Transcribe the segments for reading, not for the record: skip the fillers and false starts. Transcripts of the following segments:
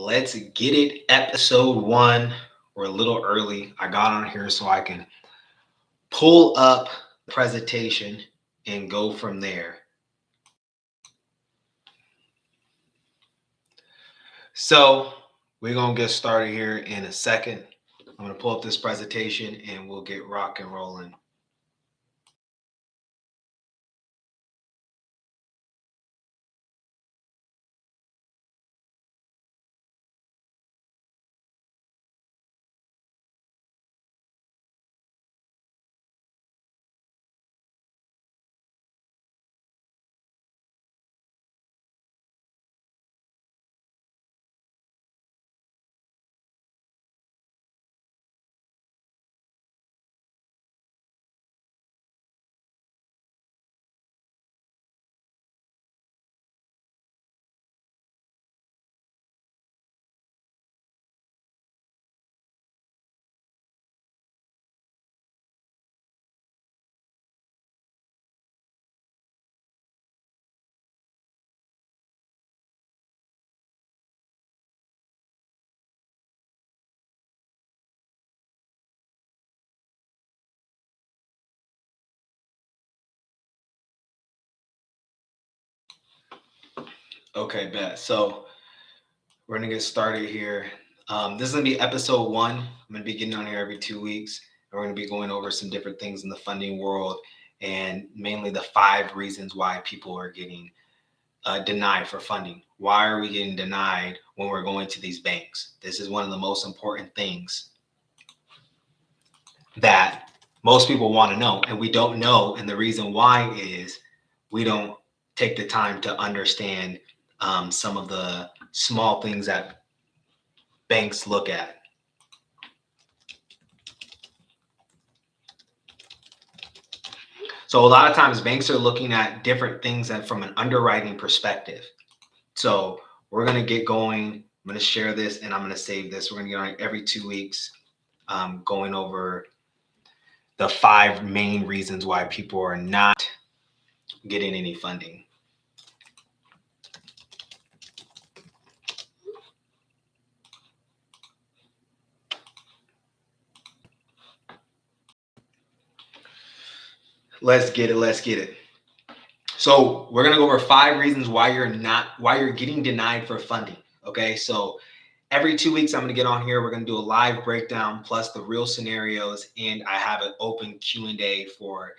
let's get it. Episode 1. We're a little early. I got on here so I can pull up the presentation and go from there. So we're going to get started here in a second. I'm going to pull up this presentation and we'll get rock and rolling. Okay, bet. So we're going to get started here. This is going to be episode 1. I'm going to be getting on here every 2 weeks. And we're going to be going over some different things in the funding world and mainly the 5 reasons why people are getting denied for funding. Why are we getting denied when we're going to these banks? This is one of the most important things that most people want to know, and we don't know. And the reason why is we don't take the time to understand some of the small things that banks look at. So a lot of times banks are looking at different things from an underwriting perspective. So we're going to get going. I'm going to share this and I'm going to save this. We're going to get on every 2 weeks going over the 5 main reasons why people are not getting any funding. Let's get it. So we're going to go over 5 reasons why you're getting denied for funding. Okay. So every 2 weeks, I'm going to get on here. We're going to do a live breakdown plus the real scenarios. And I have an open Q&A for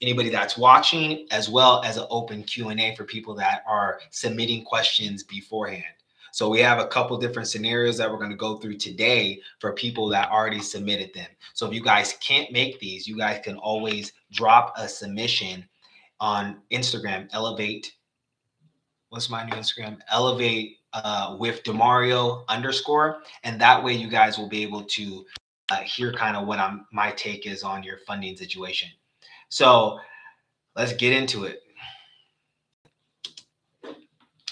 anybody that's watching, as well as an open Q&A for people that are submitting questions beforehand. So we have a couple different scenarios that we're going to go through today for people that already submitted them. So if you guys can't make these, you guys can always drop a submission on Instagram, Elevate. What's my new Instagram? Elevate with Demario _. And that way you guys will be able to hear kind of what my take is on your funding situation. So let's get into it.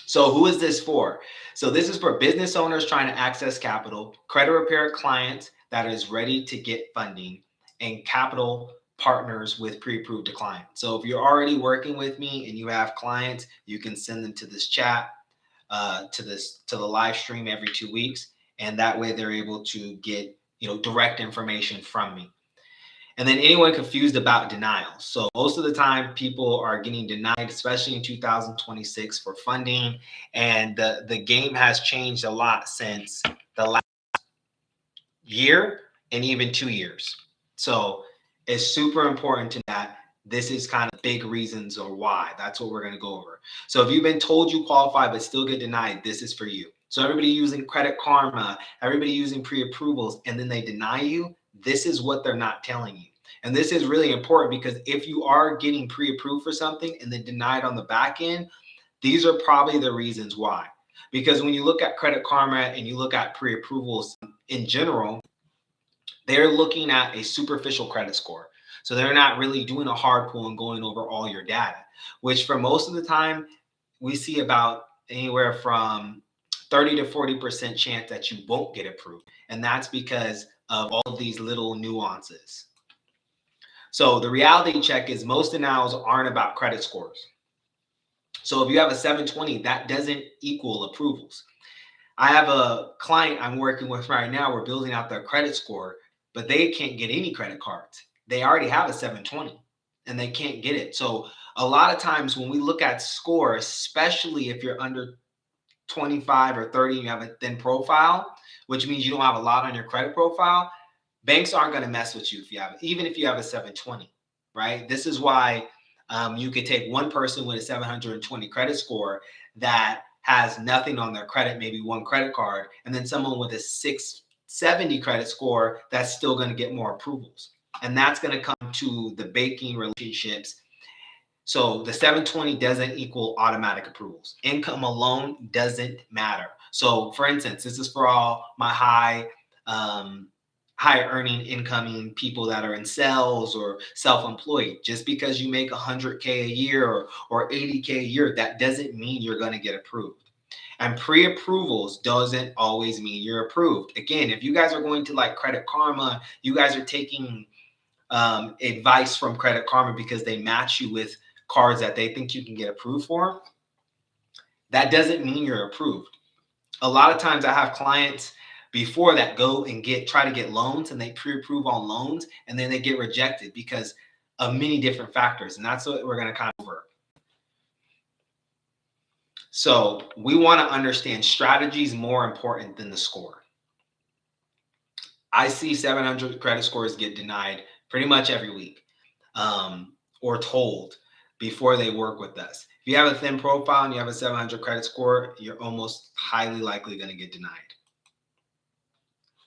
So who is this for? So this is for business owners trying to access capital, credit repair clients that is ready to get funding, and capital partners with pre-approved decline. So if you're already working with me and you have clients, you can send them to this chat, to the live stream every 2 weeks. And that way they're able to get, direct information from me. And then anyone confused about denial. So most of the time people are getting denied, especially in 2026 for funding. And the game has changed a lot since the last year and even 2 years. So it's super important to that. This is kind of big reasons or why. That's what we're going to go over. So if you've been told you qualify but still get denied, this is for you. So everybody using Credit Karma, everybody using pre-approvals, and then they deny you, this is what they're not telling you. And this is really important because if you are getting pre-approved for something and then denied on the back end, these are probably the reasons why. Because when you look at Credit Karma and you look at pre-approvals in general, they're looking at a superficial credit score. So they're not really doing a hard pull and going over all your data, which for most of the time, we see about anywhere from 30 to 40% chance that you won't get approved. And that's because of all of these little nuances. So the reality check is most denials aren't about credit scores. So if you have a 720, that doesn't equal approvals. I have a client I'm working with right now. We're building out their credit score, but they can't get any credit cards. They already have a 720 and they can't get it. So a lot of times when we look at score, especially if you're under 25 or 30, you have a thin profile, which means you don't have a lot on your credit profile, banks aren't going to mess with you if you have, even if you have a 720, right? This is why you could take one person with a 720 credit score that has nothing on their credit, maybe one credit card, and then someone with a 670 credit score that's still going to get more approvals. And that's going to come to the banking relationships. So the 720 doesn't equal automatic approvals. Income alone doesn't matter. So for instance, this is for all my high earning incoming people that are in sales or self-employed. Just because you make 100K a year or 80K a year, that doesn't mean you're going to get approved. And pre-approvals doesn't always mean you're approved. Again, if you guys are going to like Credit Karma, you guys are taking advice from Credit Karma because they match you with cards that they think you can get approved for, that doesn't mean you're approved. A lot of times I have clients before that go and try to get loans, and they pre-approve on loans and then they get rejected because of many different factors. And that's what we're going to kind of cover. So we want to understand strategy is more important than the score. I see 700 credit scores get denied pretty much every week, or told before they work with us. If you have a thin profile and you have a 700 credit score, you're almost highly likely going to get denied.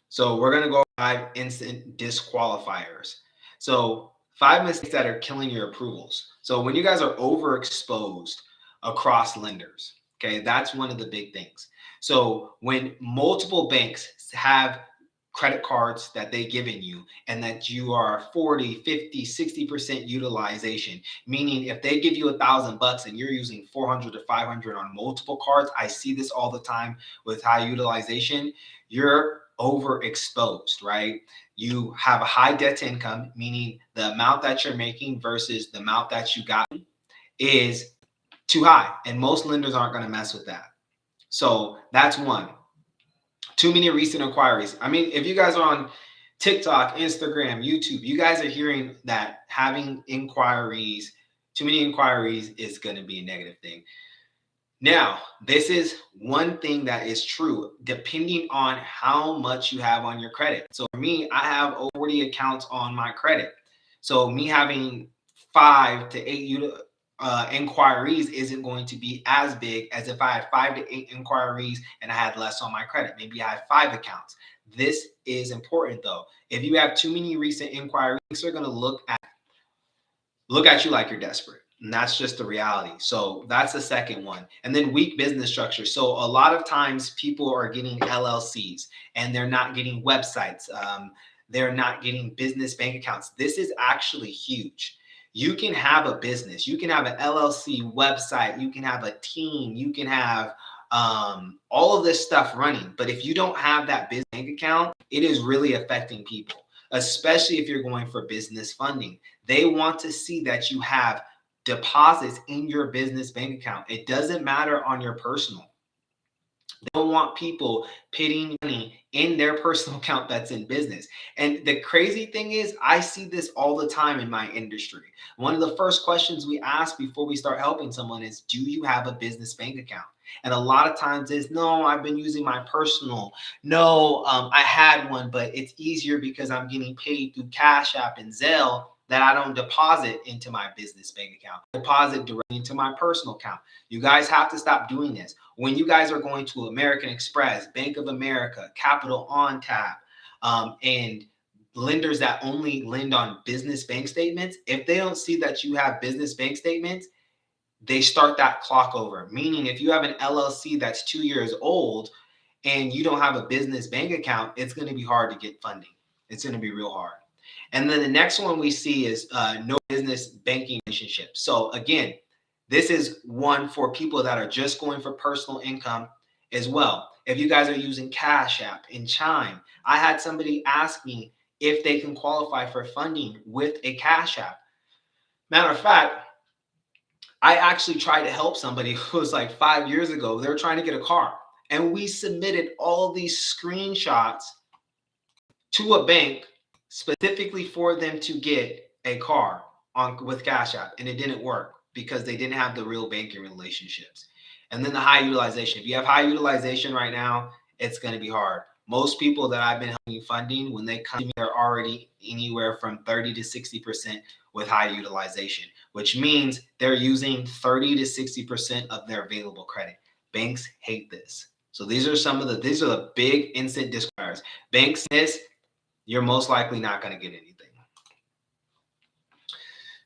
So we're going to go 5 instant disqualifiers. So 5 mistakes that are killing your approvals. So when you guys are overexposed across lenders, okay, that's one of the big things. So when multiple banks have credit cards that they've given you and that you are 40, 50, 60% utilization, meaning if they give you $1,000 and you're using 400 to 500 on multiple cards, I see this all the time with high utilization, you're overexposed, right? You have a high debt to income, meaning the amount that you're making versus the amount that you got is too high. And most lenders aren't going to mess with that. So that's one. Too many recent inquiries. I mean, if you guys are on TikTok, Instagram, YouTube, you guys are hearing that having inquiries, too many inquiries is going to be a negative thing. Now, this is one thing that is true depending on how much you have on your credit. So for me, I have over 40 accounts on my credit. So me having 5 to 8 inquiries isn't going to be as big as if I had 5 to 8 inquiries and I had less on my credit. Maybe I had 5 accounts. This is important though. If you have too many recent inquiries, they're going to look at you like you're desperate. And that's just the reality. So that's the second one. And then weak business structure. So a lot of times people are getting LLCs and they're not getting websites. They're not getting business bank accounts. This is actually huge. You can have a business. You can have an LLC website. You can have a team. You can have all of this stuff running. But if you don't have that business bank account, it is really affecting people, especially if you're going for business funding. They want to see that you have deposits in your business bank account. It doesn't matter on your personal. They don't want people putting money in their personal account that's in business. And the crazy thing is, I see this all the time in my industry. One of the first questions we ask before we start helping someone is, do you have a business bank account? And a lot of times it's, no, I've been using my personal. No, I had one, but it's easier because I'm getting paid through Cash App and Zelle that I don't deposit into my business bank account. Deposit directly into my personal account. You guys have to stop doing this. When you guys are going to American Express, Bank of America, Capital on Tap, and lenders that only lend on business bank statements, if they don't see that you have business bank statements, they start that clock over. Meaning if you have an LLC that's 2 years old and you don't have a business bank account, it's going to be hard to get funding. It's going to be real hard. And then the next one we see is no business banking relationship. So again, this is one for people that are just going for personal income as well. If you guys are using Cash App and Chime, I had somebody ask me if they can qualify for funding with a Cash App. Matter of fact, I actually tried to help somebody who was like 5 years ago. They were trying to get a car. And we submitted all these screenshots to a bank specifically for them to get a car on with Cash App, and it didn't work because they didn't have the real banking relationships. And then the high utilization. If you have high utilization right now, it's going to be hard. Most people that I've been helping funding, when they come to me, are already anywhere from 30 to 60% with high utilization, which means they're using 30 to 60% of their available credit. Banks hate this. So these are the big instant disqualifiers. Banks this, you're most likely not going to get anything.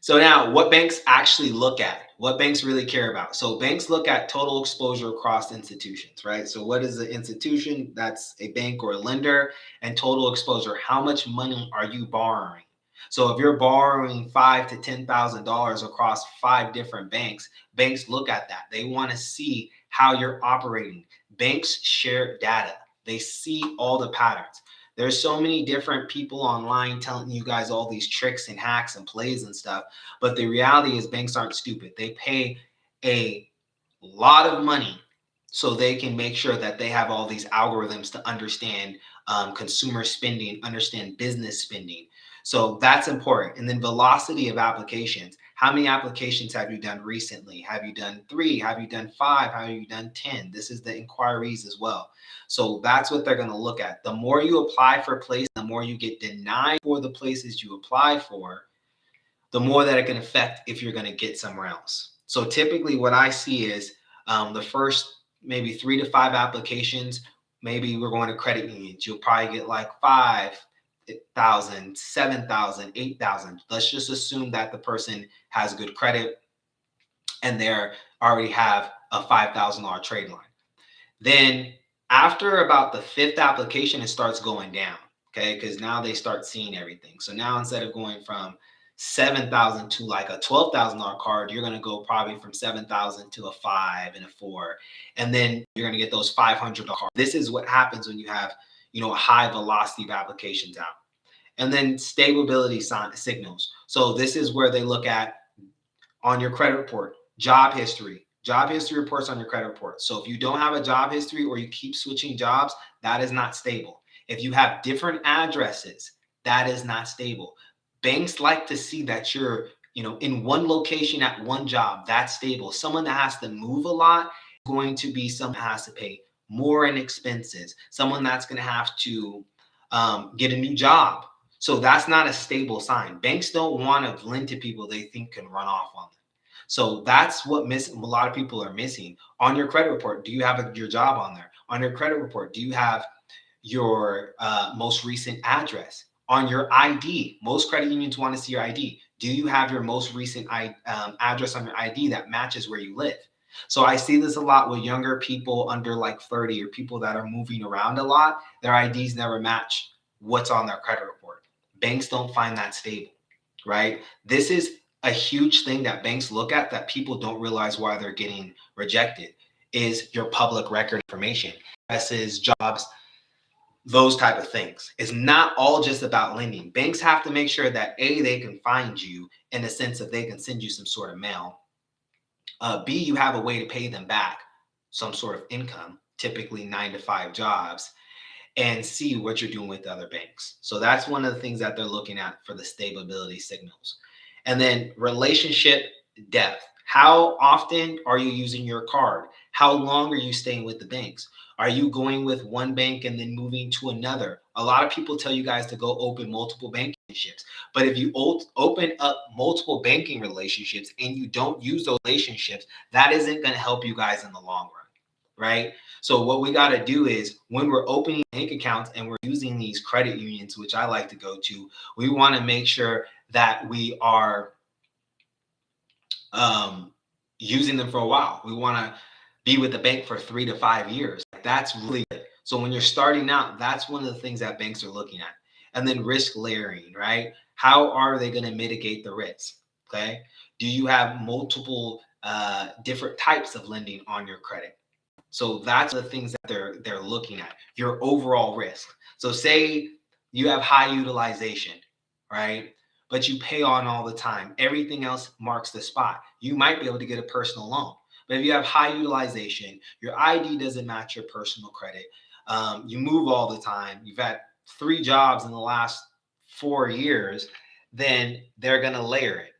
So now, what banks actually look at, what banks really care about. So banks look at total exposure across institutions, right? So what is the institution? That's a bank or a lender. And total exposure, how much money are you borrowing? So if you're borrowing $5,000 to $10,000 across 5 different banks, banks look at that. They want to see how you're operating. Banks share data. They see all the patterns. There's so many different people online telling you guys all these tricks and hacks and plays and stuff. But the reality is banks aren't stupid. They pay a lot of money so they can make sure that they have all these algorithms to understand consumer spending, understand business spending. So that's important. And then velocity of applications. How many applications have you done recently? Have you done 3? Have you done 5? Have you done 10? This is the inquiries as well. So that's what they're going to look at. The more you apply for places, the more you get denied for the places you apply for, the more that it can affect if you're going to get somewhere else. So typically what I see is the first maybe 3 to 5 applications, maybe we're going to credit unions. You'll probably get like 5,000, 7,000, 8,000. Let's just assume that the person has good credit and they already have a $5,000 trade line. Then after about the 5th application, it starts going down, okay? Because now they start seeing everything. So now instead of going from 7,000 to like a $12,000 card, you're going to go probably from 7,000 to a 5 and a 4. And then you're going to get those $500 cards. This is what happens when you have, a high velocity of applications out. And then stability signals. So this is where they look at on your credit report, job history reports on your credit report. So if you don't have a job history or you keep switching jobs, that is not stable. If you have different addresses, that is not stable. Banks like to see that you're, in one location at one job. That's stable. Someone that has to move a lot is going to be someone that has to pay more in expenses. Someone that's going to have to get a new job. So that's not a stable sign. Banks don't want to lend to people they think can run off on them. So that's what a lot of people are missing. On your credit report, do you have your job on there? On your credit report, do you have your most recent address? On your ID, most credit unions want to see your ID. Do you have your most recent address on your ID that matches where you live? So I see this a lot with younger people under like 30 or people that are moving around a lot. Their IDs never match what's on their credit report. Banks don't find that stable, right? This is a huge thing that banks look at that people don't realize why they're getting rejected is your public record information, addresses, jobs, those type of things. It's not all just about lending. Banks have to make sure that A, they can find you in the sense that they can send you some sort of mail. B, you have a way to pay them back some sort of income, typically 9 to 5 jobs, and see what you're doing with the other banks. So that's one of the things that they're looking at for the stability signals. And then relationship depth. How often are you using your card? How long are you staying with the banks? Are you going with one bank and then moving to another? A lot of people tell you guys to go open multiple banking relationships. But if you open up multiple banking relationships and you don't use those relationships, that isn't going to help you guys in the long run, right? So what we got to do is when we're opening bank accounts and we're using these credit unions, which I like to go to, we want to make sure that we are using them for a while. We want to be with the bank for 3 to 5 years. That's really good. So when you're starting out, that's one of the things that banks are looking at. And then risk layering, right? How are they going to mitigate the risk? Okay. Do you have multiple different types of lending on your credit? So that's the things that they're looking at, your overall risk. So say you have high utilization, right? But you pay on all the time. Everything else marks the spot. You might be able to get a personal loan. But if you have high utilization, your ID doesn't match your personal credit, you move all the time, you've had 3 jobs in the last 4 years, then they're going to layer it.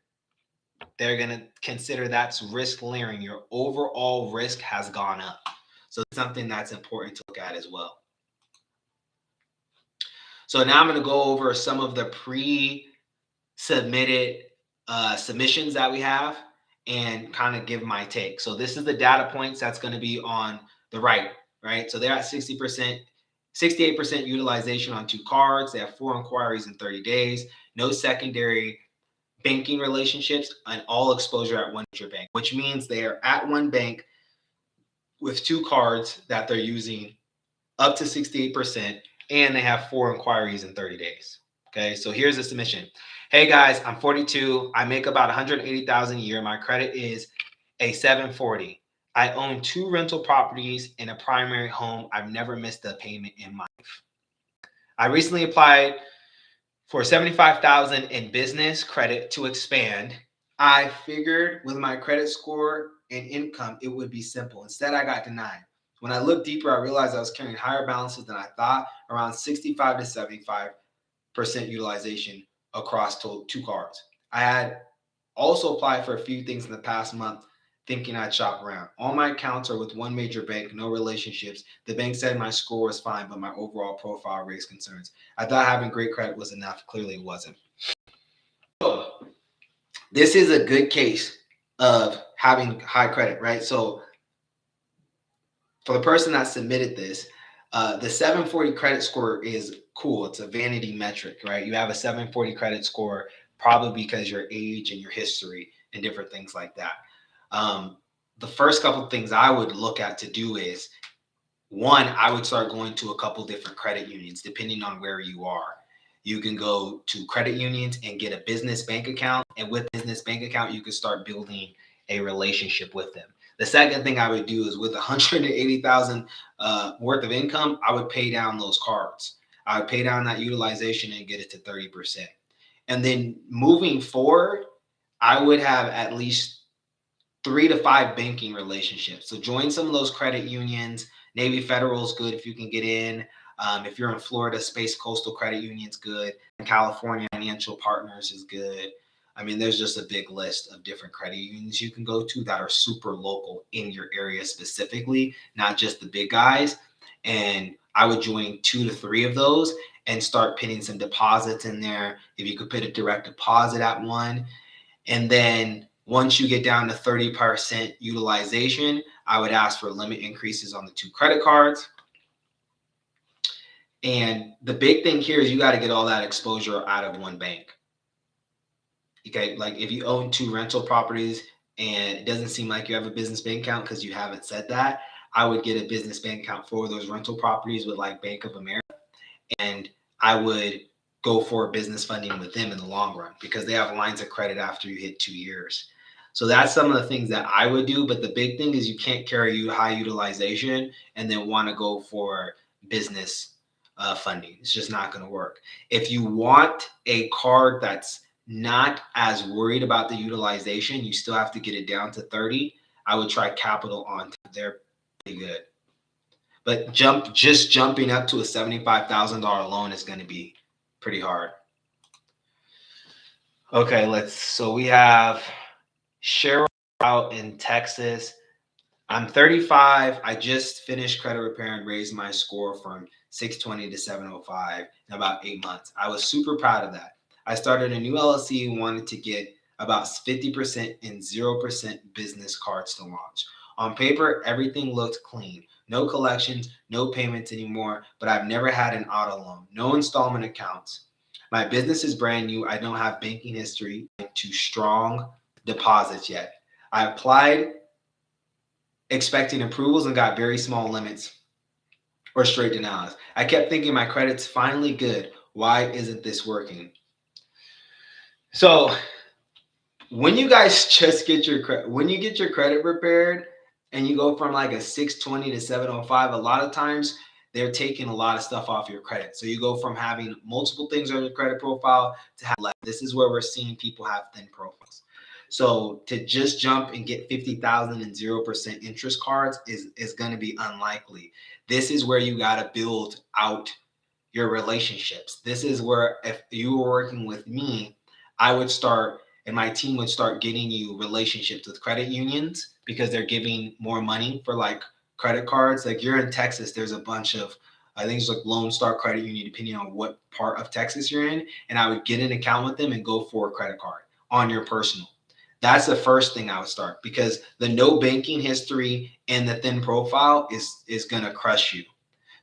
They're going to consider that's risk layering. Your overall risk has gone up. So it's something that's important to look at as well. So now I'm going to go over some of the pre-submitted submissions that we have and kind of give my take. So this is the data points that's going to be on the right? So they're at 60%, 68% utilization on 2 cards. They have 4 inquiries in 30 days, no secondary banking relationships, and all exposure at one major bank, which means they are at one bank with 2 cards that they're using up to 68%, and they have 4 inquiries in 30 days. Okay, so here's the submission. Hey guys, I'm 42. I make about 180,000 a year. My credit is a 740. I own 2 rental properties and a primary home. I've never missed a payment in my life. I recently applied for 75,000 in business credit to expand. I figured with my credit score and income, it would be simple. Instead, I got denied. When I looked deeper, I realized I was carrying higher balances than I thought, around 65 to 75% utilization across 2 cards. I had also applied for a few things in the past month, thinking I'd shop around. All my accounts are with one major bank, no relationships. The bank said my score was fine, but my overall profile raised concerns. I thought having great credit was enough. Clearly it wasn't. So this is a good case of having high credit, right? So for the person that submitted this, the 740 credit score is cool. It's a vanity metric, right? You have a 740 credit score probably because your age and your history and different things like that. The first couple of things I would look at to do is, one, I would start going to a couple different credit unions depending on where you are. You can go to credit unions and get a business bank account, and with business bank account, you can start building a relationship with them. The second thing I would do is with 180,000 worth of income, I would pay down those cards. I would pay down that utilization and get it to 30%. And then moving forward, I would have at least 3 to 5 banking relationships. So join some of those credit unions. Navy Federal is good if you can get in. If you're in Florida, Space Coastal Credit Union's good. California, Financial Partners is good. I mean, there's just a big list of different credit unions you can go to that are super local in your area specifically, not just the big guys. And I would join 2 to 3 of those and start putting some deposits in there. If you could put a direct deposit at one, and then once you get down to 30% utilization, I would ask for limit increases on the 2 credit cards. And the big thing here is you got to get all that exposure out of one bank. Okay, like if you own 2 rental properties and it doesn't seem like you have a business bank account because you haven't said that, I would get a business bank account for those rental properties with like Bank of America, and I would go for business funding with them in the long run because they have lines of credit after you hit 2 years. So that's some of the things that I would do. But the big thing is you can't carry high utilization and then want to go for business funding. It's just not going to work. If you want a card that's not as worried about the utilization, you still have to get it down to 30. I would try Capital on. They're pretty good. But just jumping up to a $75,000 loan is going to be pretty hard. Okay, so we have Cheryl out in Texas. I'm 35. I just finished credit repair and raised my score from 620 to 705 in about 8 months. I was super proud of that. I started a new LLC and wanted to get about 50% and 0% business cards to launch. On paper, everything looked clean. No collections, no payments anymore, but I've never had an auto loan, no installment accounts. My business is brand new. I don't have banking history to strong deposits yet. I applied expecting approvals and got very small limits or straight denials. I kept thinking my credit's finally good. Why isn't this working? So when you guys just get your credit, when you get your credit repaired and you go from like a 620 to 705, a lot of times they're taking a lot of stuff off your credit. So you go from having multiple things on your credit profile to have less. This is where we're seeing people have thin profiles. So to just jump and get 50,000 and 0% interest cards is going to be unlikely. This is where you got to build out your relationships. This is where if you were working with me, I would start and my team would start getting you relationships with credit unions because they're giving more money for like credit cards. Like you're in Texas, there's a bunch of I think it's like Lone Star Credit Union, depending on what part of Texas you're in. And I would get an account with them and go for a credit card on your personal. That's the first thing I would start because the no banking history and the thin profile is gonna crush you.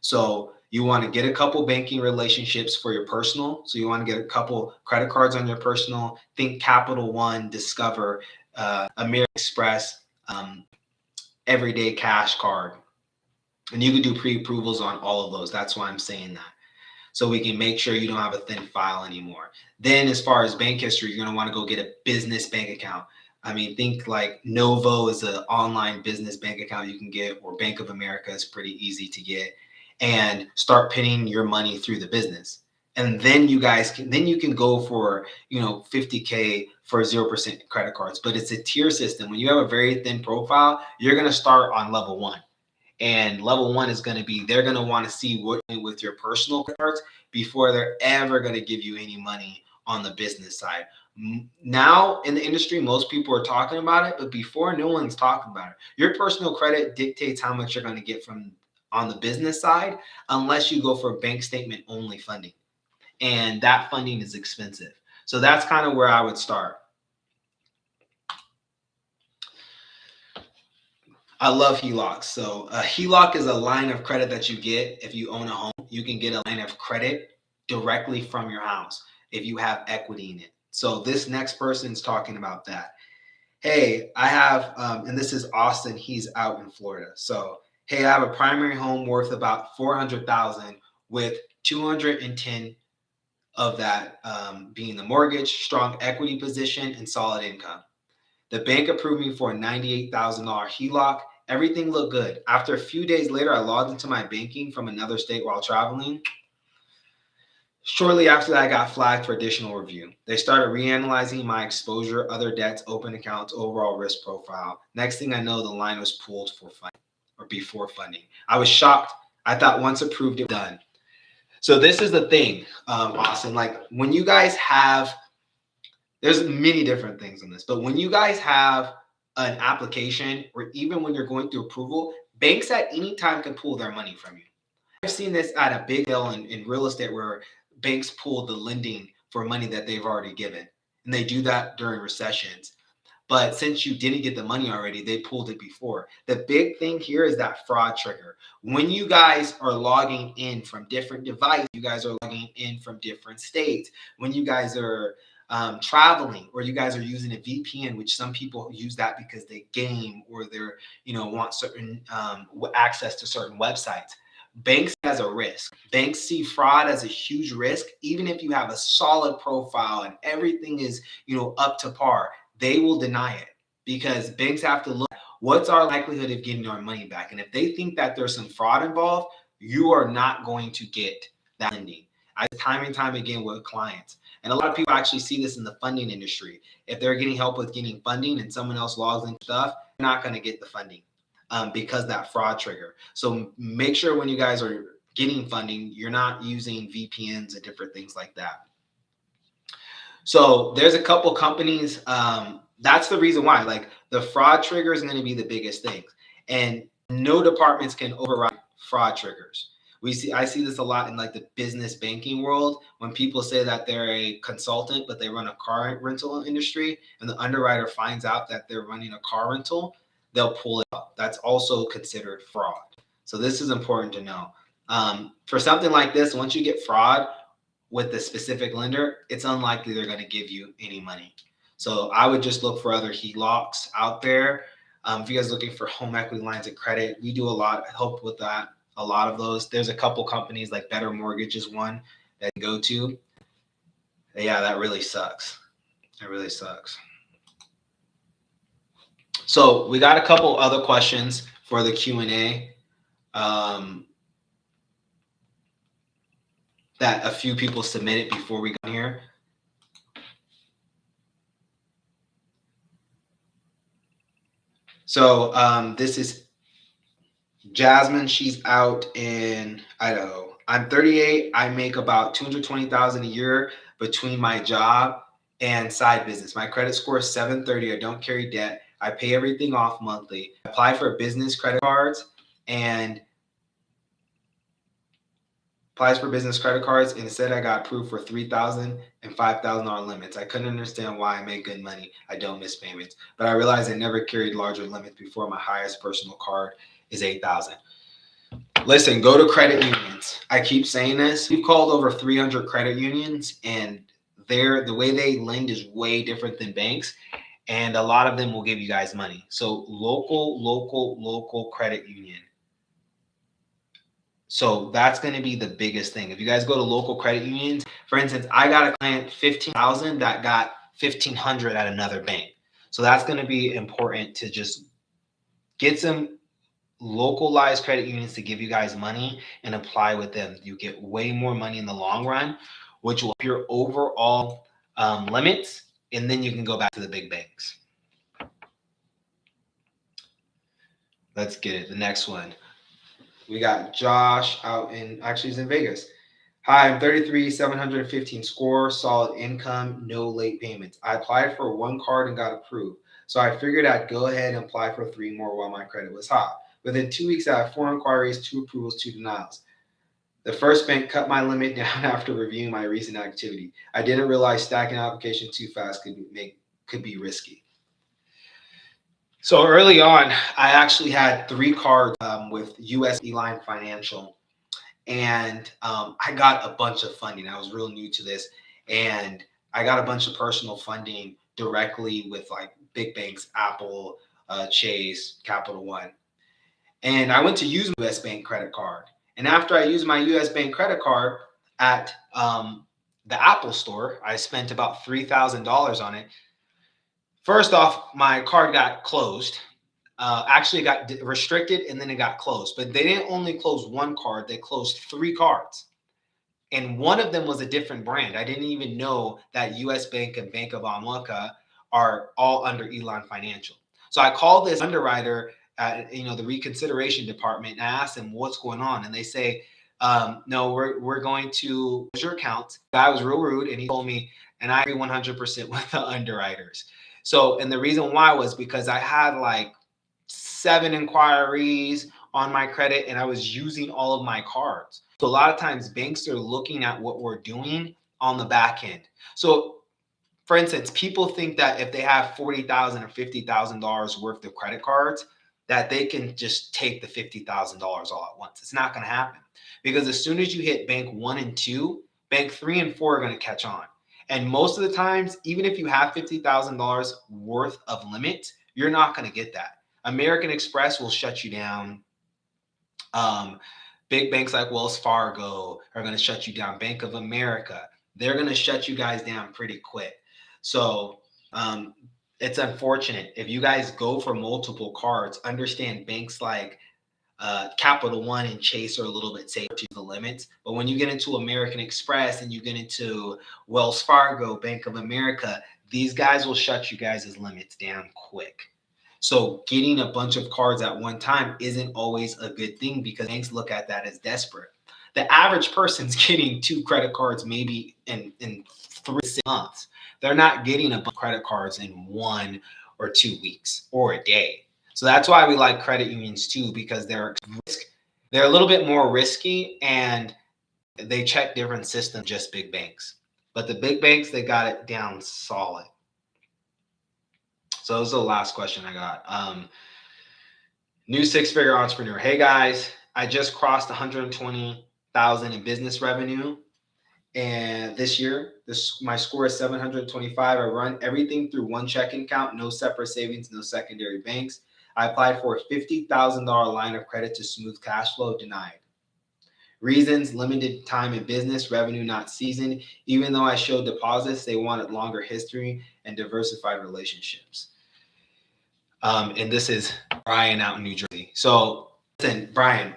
So you want to get a couple banking relationships for your personal. So you want to get a couple credit cards on your personal. Think Capital One, Discover, American Express, Everyday Cash Card. And you can do pre-approvals on all of those. That's why I'm saying that. So we can make sure you don't have a thin file anymore. Then as far as bank history, you're going to want to go get a business bank account. I mean, think like Novo is an online business bank account you can get, or Bank of America is pretty easy to get, and start pinning your money through the business. And then you can go for, 50K for 0% credit cards, but it's a tier system. When you have a very thin profile, you're going to start on level one. And level one is going to be, they're going to want to see what you do with your personal cards before they're ever going to give you any money on the business side. Now in the industry, most people are talking about it, but before, no one's talking about it. Your personal credit dictates how much you're going to get from on the business side, unless you go for bank statement only funding. And that funding is expensive. So that's kind of where I would start. I love HELOCs. So a HELOC is a line of credit that you get if you own a home. You can get a line of credit directly from your house if you have equity in it. So this next person's talking about that. Hey, I have, and this is Austin. He's out in Florida. So, hey, I have a primary home worth about 400,000 with 210 of that being the mortgage, strong equity position, and solid income. The bank approved me for a $98,000 HELOC. Everything looked good. After a few days later, I logged into my banking from another state while traveling. Shortly after that, I got flagged for additional review. They started reanalyzing my exposure, other debts, open accounts, overall risk profile. Next thing I know, the line was pulled for funding or before funding. I was shocked. I thought once approved, it was done. So this is the thing, Austin. Like when you guys have, there's many different things in this, but when you guys have an application or even when you're going through approval, banks at any time can pull their money from you. I've seen this at a big deal in real estate where banks pull the lending for money that they've already given. And they do that during recessions. But since you didn't get the money already, they pulled it before. The big thing here is that fraud trigger. When you guys are logging in from different devices, you guys are logging in from different states. When you guys are traveling, or you guys are using a VPN, which some people use that because they game or they're, want certain access to certain websites. Banks as a risk. Banks see fraud as a huge risk. Even if you have a solid profile and everything is, up to par, they will deny it because banks have to look at what's our likelihood of getting our money back. And if they think that there's some fraud involved, you are not going to get that lending. I time and time again with clients. And a lot of people actually see this in the funding industry. If they're getting help with getting funding and someone else logs in stuff, they're not going to get the funding. Because that fraud trigger. So make sure when you guys are getting funding, you're not using VPNs and different things like that. So there's a couple companies. That's the reason why, like the fraud trigger is going to be the biggest thing. And no departments can override fraud triggers. I see this a lot in like the business banking world when people say that they're a consultant, but they run a car rental industry and the underwriter finds out that they're running a car rental, they'll pull it up. That's also considered fraud. So this is important to know. For something like this, once you get fraud with the specific lender, it's unlikely they're going to give you any money. So I would just look for other HELOCs out there. If you guys are looking for home equity lines of credit, we do a lot, help with that. A lot of those. There's a couple companies like Better Mortgage is one that you go to. Yeah, that really sucks. It really sucks. So we got a couple other questions for the Q&A that a few people submitted before we got here. So this is Jasmine. She's out in Idaho. I'm 38. I make about 220,000 a year between my job and side business. My credit score is 730. I don't carry debt. I pay everything off monthly. I apply for business credit cards and applies for business credit cards. And instead, I got approved for $3,000 and $5,000 limits. I couldn't understand why I make good money. I don't miss payments, but I realized I never carried larger limits before. My highest personal card is 8,000. Listen, go to credit unions. I keep saying this. We've called over 300 credit unions, and the way they lend is way different than banks, and a lot of them will give you guys money. So local credit union. So that's going to be the biggest thing. If you guys go to local credit unions, for instance, I got a client 15,000 that got 1,500 at another bank. So that's going to be important to just get some localized credit unions to give you guys money and apply with them. You get way more money in the long run, which will up your overall limits, and then you can go back to the big banks. Let's get it. The next one. We got Josh out actually he's in Vegas. Hi, I'm 33, 715 score, solid income, no late payments. I applied for one card and got approved. So I figured I'd go ahead and apply for 3 more while my credit was hot. Within 2 weeks, I had 4 inquiries, 2 approvals, 2 denials. The first bank cut my limit down after reviewing my recent activity. I didn't realize stacking application too fast could be risky. So early on, I actually had 3 cards with US Beeline Financial, and I got a bunch of funding. I was real new to this, and I got a bunch of personal funding directly with like big banks, Apple, Chase, Capital One. And I went to use my US Bank credit card. And after I used my US Bank credit card at the Apple store, I spent about $3,000 on it. First off, my card got closed. Actually, it got restricted and then it got closed. But they didn't only close one card, they closed 3 cards. And one of them was a different brand. I didn't even know that US Bank and Bank of America are all under Elon Financial. So I called this underwriter at the reconsideration department and I asked them what's going on. And they say, no, we're going to close your account. The guy was real rude and he told me, and I agree 100% with the underwriters. So, and the reason why was because I had like 7 inquiries on my credit and I was using all of my cards. So a lot of times banks are looking at what we're doing on the back end. So for instance, people think that if they have $40,000 or $50,000 worth of credit cards, that they can just take the $50,000 all at once. It's not going to happen because as soon as you hit bank 1 and 2, bank 3 and 4 are going to catch on. And most of the times, even if you have $50,000 worth of limit, you're not going to get that. American Express will shut you down. Big banks like Wells Fargo are going to shut you down. Bank of America, they're going to shut you guys down pretty quick. So it's unfortunate. If you guys go for multiple cards, understand banks like Capital One and Chase are a little bit safer to the limits. But when you get into American Express and you get into Wells Fargo, Bank of America, these guys will shut you guys' limits down quick. So getting a bunch of cards at one time isn't always a good thing because banks look at that as desperate. The average person's getting 2 credit cards maybe in 3 to 6 months. They're not getting a bunch of credit cards in 1 or 2 weeks or a day. So that's why we like credit unions too, because they're a little bit more risky and they check different systems, just big banks. But the big banks, they got it down solid. So this is the last question I got. New 6-figure entrepreneur. Hey guys, I just crossed 120,000 in business revenue. And this year, my score is 725. I run everything through one checking account, no separate savings, no secondary banks. I applied for a $50,000 line of credit to smooth cash flow, denied. Reasons: limited time in business, revenue not seasoned. Even though I showed deposits, they wanted longer history and diversified relationships. And this is Brian out in New Jersey. So listen, Brian,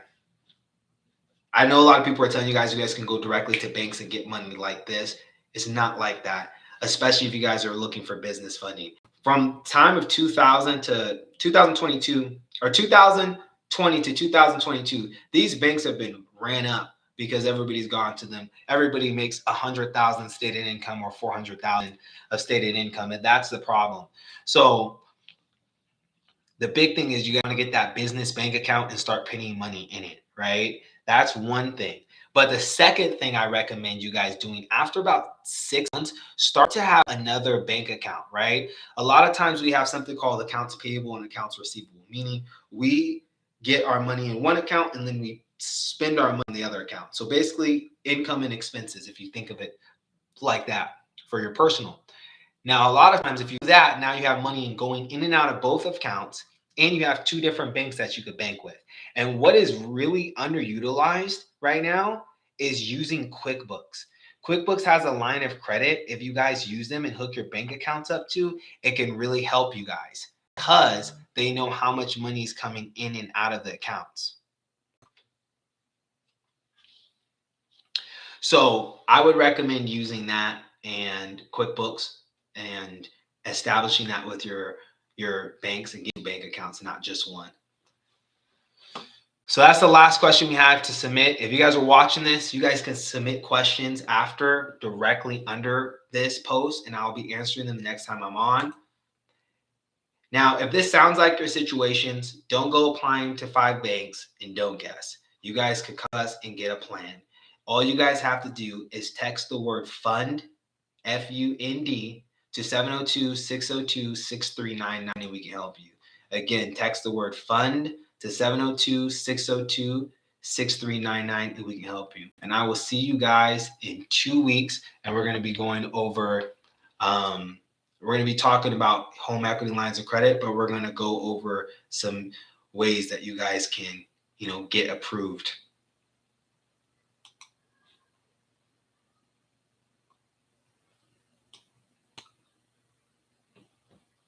I know a lot of people are telling you guys can go directly to banks and get money like this. It's not like that, especially if you guys are looking for business funding. from time of 2000 to 2022 or 2020 to 2022, these banks have been ran up because everybody's gone to them. Everybody makes 100,000 stated income or 400,000 of stated income, and that's the problem. So the big thing is you got to get that business bank account and start putting money in it, right? That's one thing. But the second thing I recommend you guys doing after about 6 months, start to have another bank account, right? A lot of times we have something called accounts payable and accounts receivable, meaning we get our money in one account and then we spend our money in the other account. So basically, income and expenses, if you think of it like that for your personal. Now, a lot of times, if you do that, now you have money going in and out of both accounts, and you have two different banks that you could bank with. And what is really underutilized right now is using QuickBooks. QuickBooks has a line of credit. If you guys use them and hook your bank accounts up to, it can really help you guys because they know how much money is coming in and out of the accounts. So I would recommend using that and QuickBooks and establishing that with your banks and getting bank accounts, not just one. So that's the last question we have to submit. If you guys are watching this, you guys can submit questions after directly under this post, and I'll be answering them the next time I'm on. Now, if this sounds like your situations, don't go applying to 5 banks and don't guess. You guys could call us and get a plan. All you guys have to do is text the word FUND, FUND, to 702-602-6399 and we can help you. Again, text the word FUND to 702-602-6399 and we can help you. And I will see you guys in 2 weeks, and we're going to be going over we're going to be talking about home equity lines of credit, but we're going to go over some ways that you guys can, get approved.